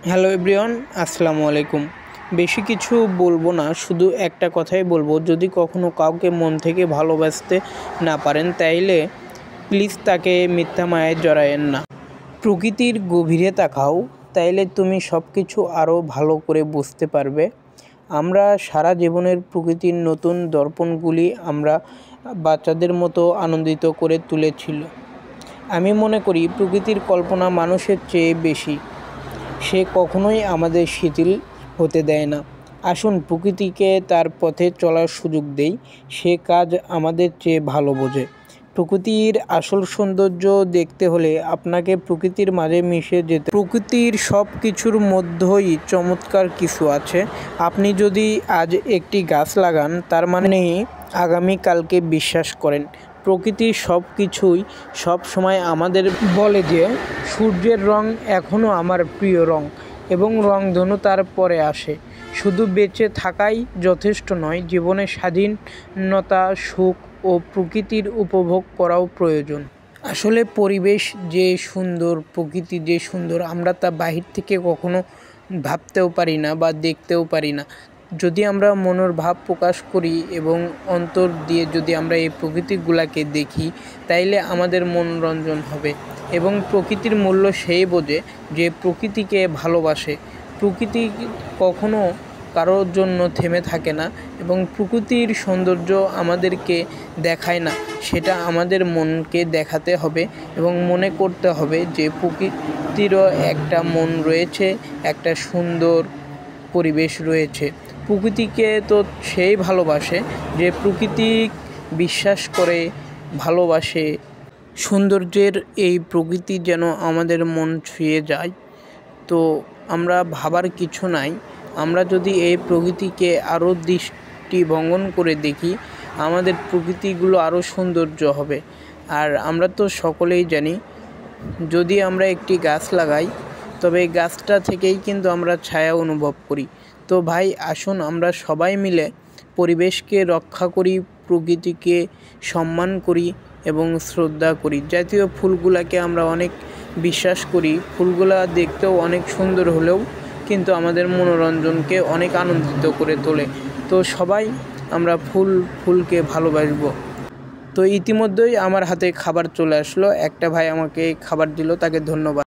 Hello everyone, আসসালামু আলাইকুম। বেশি কিছু বলবো না, শুধু একটা কথাই বলবো, যদি কখনো কাউকে মন থেকে ভালোবাসতে না পারেন তাইলে প্লিজ তাকে মিথ্যা মায়ায় জড়ায়েন না। প্রকৃতির গভীরে তাকাও, তাইলে তুমি সব কিছু আরও ভালো করে বুঝতে পারবে। আমরা সারা জীবনের প্রকৃতির নতুন দর্পণগুলি আমরা বাচ্চাদের মতো আনন্দিত করে তুলেছিল। আমি মনে করি প্রকৃতির কল্পনা মানুষের চেয়ে বেশি। সে কখনোই আমাদের শিথিল হতে দেয় না। আসুন প্রকৃতিকে তার পথে চলার সুযোগ দেই। সে কাজ আমাদের চেয়ে ভালো বোঝে। প্রকৃতির আসল সৌন্দর্য দেখতে হলে আপনাকে প্রকৃতির মাঝে মিশে যেতে। প্রকৃতির সব কিছুর মধ্যেই চমৎকার কিছু আছে। আপনি যদি আজ একটি গাছ লাগান, তার মানে আগামীকালকে বিশ্বাস করেন। প্রকৃতির সব কিছুই সব সময় আমাদের বলে যে সূর্যের রং এখনও আমার প্রিয় রং এবং রংধনু তার পরে আসে। শুধু বেঁচে থাকাই যথেষ্ট নয়, জীবনে স্বাধীনতা, সুখ ও প্রকৃতির উপভোগ করাও প্রয়োজন। আসলে পরিবেশ যে সুন্দর, প্রকৃতি যে সুন্দর, আমরা তা বাহির থেকে কখনো ভাবতেও পারি না বা দেখতেও পারি না। যদি আমরা মনের ভাব প্রকাশ করি এবং অন্তর দিয়ে যদি আমরা এই প্রকৃতিগুলাকে দেখি, তাইলে আমাদের মনোরঞ্জন হবে। এবং প্রকৃতির মূল্য সেই বোঝে যে প্রকৃতিকে ভালোবাসে। প্রকৃতি কখনো কারোর জন্য থেমে থাকে না এবং প্রকৃতির সৌন্দর্য আমাদেরকে দেখায় না, সেটা আমাদের মনকে দেখাতে হবে এবং মনে করতে হবে যে প্রকৃতিরও একটা মন রয়েছে, একটা সুন্দর পরিবেশ রয়েছে। প্রকৃতিকে তো সেই ভালোবাসে যে প্রকৃতি বিশ্বাস করে, ভালোবাসে। সৌন্দর্যের এই প্রকৃতি যেন আমাদের মন ছুঁয়ে যায়। তো আমরা ভাবার কিছু নাই, আমরা যদি এই প্রকৃতিকে আরও দৃষ্টিভঙ্গন করে দেখি, আমাদের প্রকৃতিগুলো আরও সৌন্দর্য হবে। আর আমরা তো সকলেই জানি, যদি আমরা একটি গাছ লাগাই তবে এই গাছটা থেকেই কিন্তু আমরা ছায়া অনুভব করি। তো ভাই, আসুন আমরা সবাই মিলে পরিবেশকে রক্ষা করি, প্রকৃতিকে সম্মান করি এবং শ্রদ্ধা করি। জাতীয় ফুলগুলাকে আমরা অনেক বিশ্বাস করি। ফুলগুলা দেখতেও অনেক সুন্দর হলেও কিন্তু আমাদের মনোরঞ্জনকে অনেক আনন্দিত করে তোলে। তো সবাই আমরা ফুলকে ভালোবাসবো। তো ইতিমধ্যেই আমার হাতে খাবার চলে আসলো। একটা ভাই আমাকে খাবার দিল, তাকে ধন্যবাদ।